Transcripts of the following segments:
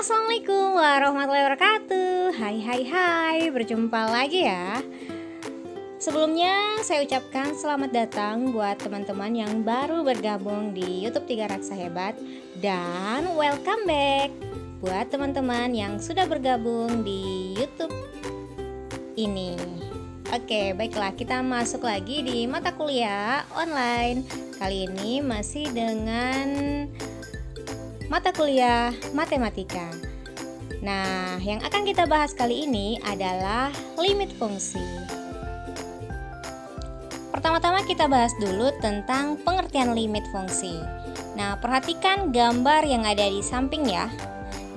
Assalamualaikum warahmatullahi wabarakatuh. Hai, berjumpa lagi ya. Sebelumnya saya ucapkan selamat datang buat teman-teman yang baru bergabung di YouTube 3 Raksa Hebat. Dan welcome back buat teman-teman yang sudah bergabung di YouTube ini. Oke, baiklah, kita masuk lagi di mata kuliah online. Kali ini masih dengan mata kuliah matematika. Nah, yang akan kita bahas kali ini adalah limit fungsi. Pertama-tama kita bahas dulu tentang pengertian limit fungsi. Nah, perhatikan gambar yang ada di samping ya.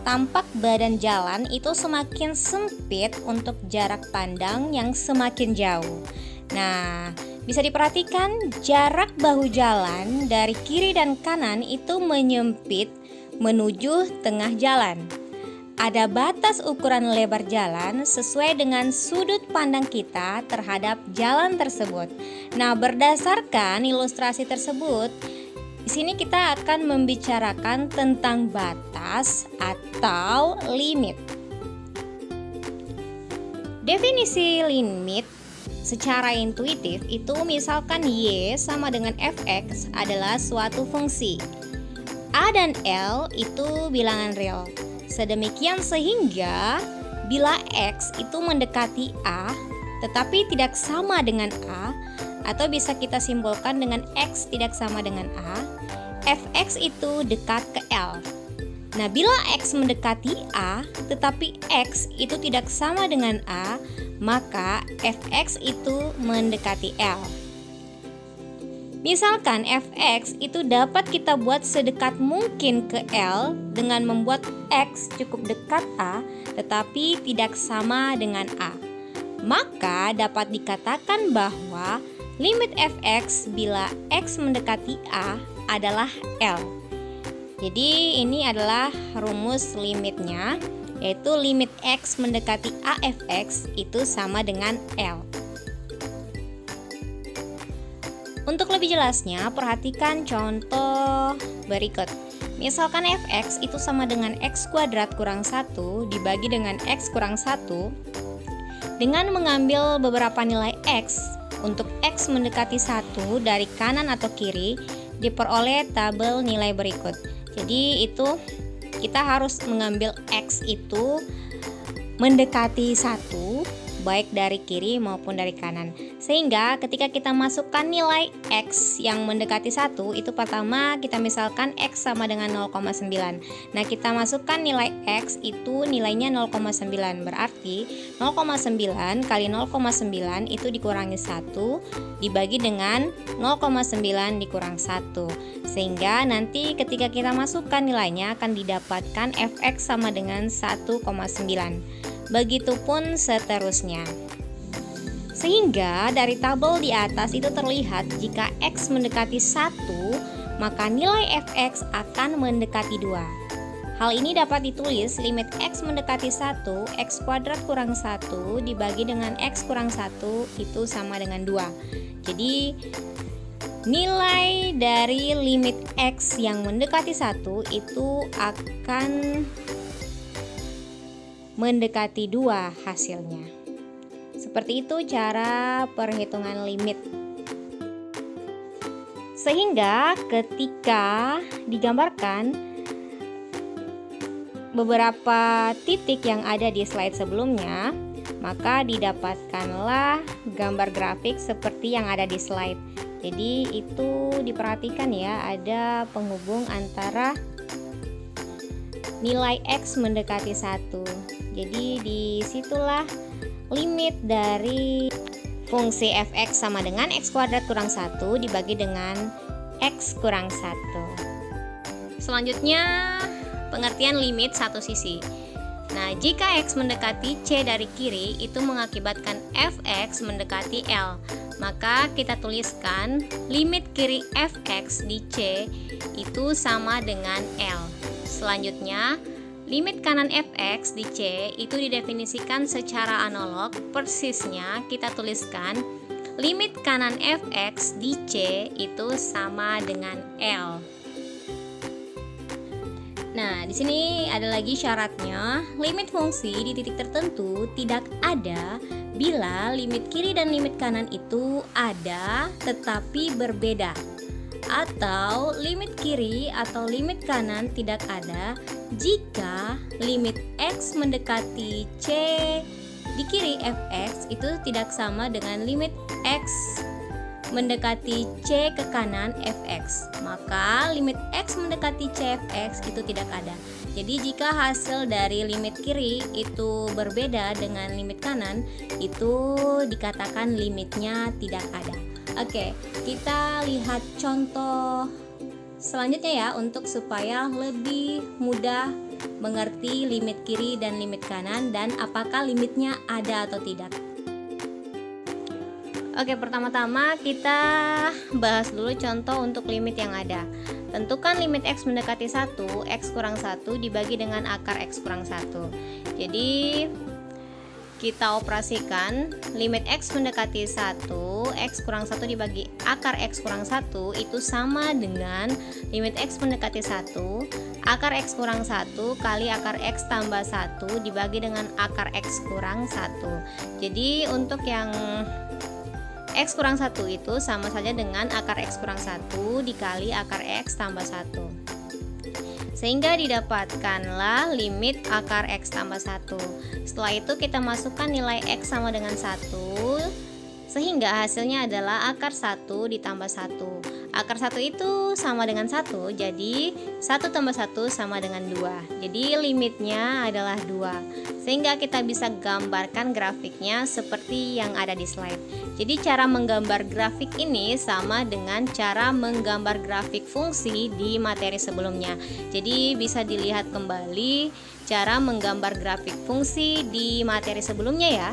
Tampak badan jalan itu semakin sempit untuk jarak pandang yang semakin jauh. Nah, bisa diperhatikan jarak bahu jalan dari kiri dan kanan itu menyempit menuju tengah jalan. Ada batas ukuran lebar jalan sesuai dengan sudut pandang kita terhadap jalan tersebut. Nah, berdasarkan ilustrasi tersebut, di sini kita akan membicarakan tentang batas atau limit. Definisi limit secara intuitif itu misalkan Y sama dengan Fx adalah suatu fungsi. A dan L itu bilangan real. Sedemikian sehingga bila X itu mendekati A tetapi tidak sama dengan A, atau bisa kita simpulkan dengan X tidak sama dengan A, Fx itu dekat ke L. Nah, bila X mendekati A tetapi X itu tidak sama dengan A, maka Fx itu mendekati L. Misalkan Fx itu dapat kita buat sedekat mungkin ke L dengan membuat X cukup dekat A tetapi tidak sama dengan A. Maka dapat dikatakan bahwa limit Fx bila X mendekati A adalah L. Jadi ini adalah rumus limitnya, yaitu limit X mendekati A Fx itu sama dengan L. Untuk lebih jelasnya, perhatikan contoh berikut. Misalkan Fx itu sama dengan X kuadrat kurang 1 dibagi dengan X kurang 1. Dengan mengambil beberapa nilai X, untuk X mendekati 1 dari kanan atau kiri, diperoleh tabel nilai berikut. Jadi itu kita harus mengambil X itu mendekati 1, baik dari kiri maupun dari kanan. Sehingga ketika kita masukkan nilai X yang mendekati 1, itu pertama kita misalkan X sama dengan 0,9. Nah, kita masukkan nilai X itu nilainya 0,9. Berarti 0,9 kali 0,9 itu dikurangi 1 dibagi dengan 0,9 dikurang 1. Sehingga nanti ketika kita masukkan nilainya akan didapatkan Fx sama dengan 1,9. Begitupun seterusnya. Sehingga dari tabel di atas itu terlihat jika X mendekati 1, maka nilai Fx akan mendekati 2. Hal ini dapat ditulis limit X mendekati 1, X kuadrat kurang 1 dibagi dengan X kurang 1 itu sama dengan 2. Jadi nilai dari limit X yang mendekati 1 itu akan mendekati 2 hasilnya. Seperti itu cara perhitungan limit. Sehingga ketika digambarkan beberapa titik yang ada di slide sebelumnya, maka didapatkanlah gambar grafik seperti yang ada di slide. Jadi itu diperhatikan ya, ada penghubung antara nilai X mendekati 1. Jadi disitulah limit dari fungsi Fx sama dengan X kuadrat kurang 1 dibagi dengan X kurang 1. Selanjutnya pengertian limit satu sisi. Nah, jika X mendekati C dari kiri itu mengakibatkan Fx mendekati L, maka kita tuliskan limit kiri Fx di C itu sama dengan L. Selanjutnya, limit kanan Fx di C itu didefinisikan secara analog. Persisnya kita tuliskan limit kanan Fx di C itu sama dengan L. Nah, di sini ada lagi syaratnya, limit fungsi di titik tertentu tidak ada bila limit kiri dan limit kanan itu ada tetapi berbeda. Atau limit kiri atau limit kanan tidak ada jika limit X mendekati C di kiri fx itu tidak sama dengan limit X mendekati C ke kanan fx, maka limit X mendekati C fx itu tidak ada. Jadi jika hasil dari limit kiri itu berbeda dengan limit kanan, itu dikatakan limitnya tidak ada. Oke, kita lihat contoh selanjutnya ya, untuk supaya lebih mudah mengerti limit kiri dan limit kanan dan apakah limitnya ada atau tidak. Oke, pertama-tama kita bahas dulu contoh untuk limit yang ada. Tentukan limit X mendekati 1, X kurang 1 dibagi dengan akar X kurang 1. Jadi kita operasikan limit X mendekati 1, X kurang 1 dibagi akar X kurang 1 itu sama dengan limit X mendekati 1, akar X kurang 1 kali akar X tambah 1 dibagi dengan akar X kurang 1. Jadi untuk yang X kurang 1 itu sama saja dengan akar X kurang 1 dikali akar X tambah 1. Sehingga didapatkanlah limit akar X tambah 1. Setelah itu kita masukkan nilai X sama dengan 1, sehingga hasilnya adalah akar 1 ditambah 1. Akar 1 itu sama dengan 1, jadi 1 tambah 1 sama dengan 2. Jadi limitnya adalah 2. Sehingga kita bisa gambarkan grafiknya seperti yang ada di slide. Jadi cara menggambar grafik ini sama dengan cara menggambar grafik fungsi di materi sebelumnya. Jadi bisa dilihat kembali cara menggambar grafik fungsi di materi sebelumnya ya.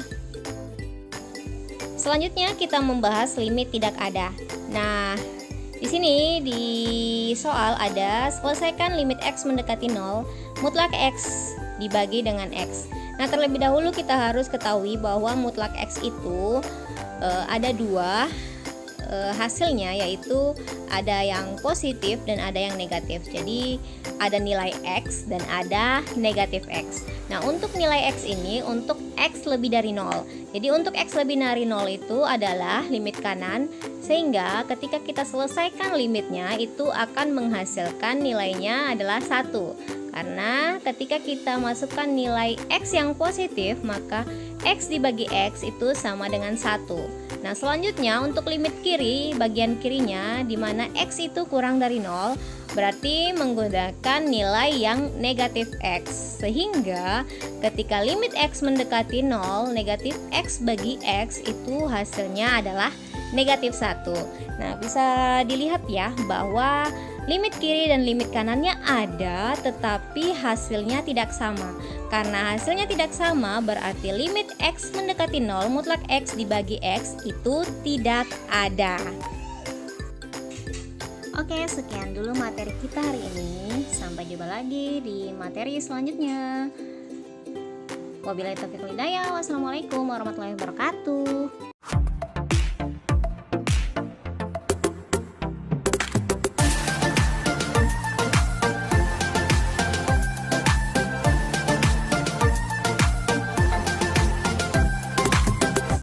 Selanjutnya kita membahas limit tidak ada. Nah, di sini di soal ada selesaikan limit X mendekati 0, mutlak X dibagi dengan X. Nah, terlebih dahulu kita harus ketahui bahwa mutlak X itu ada dua hasilnya, yaitu ada yang positif dan ada yang negatif. Jadi ada nilai X dan ada negatif X. Nah, untuk nilai X ini untuk X lebih dari 0. Jadi untuk X lebih dari 0 itu adalah limit kanan, sehingga ketika kita selesaikan limitnya itu akan menghasilkan nilainya adalah 1. Karena ketika kita masukkan nilai X yang positif, maka X dibagi X itu sama dengan 1. Nah, selanjutnya untuk limit kiri, bagian kirinya di mana X itu kurang dari 0, berarti menggunakan nilai yang negatif X. Sehingga ketika limit X mendekati 0, negatif X bagi X itu hasilnya adalah negatif 1. Nah, bisa dilihat ya bahwa limit kiri dan limit kanannya ada, tetapi hasilnya tidak sama. Karena hasilnya tidak sama, berarti limit X mendekati 0, mutlak X dibagi X itu tidak ada. Oke, sekian dulu materi kita hari ini. Sampai jumpa lagi di materi selanjutnya. Wabillahi taufiq wal hidayah. Wassalamualaikum warahmatullahi wabarakatuh.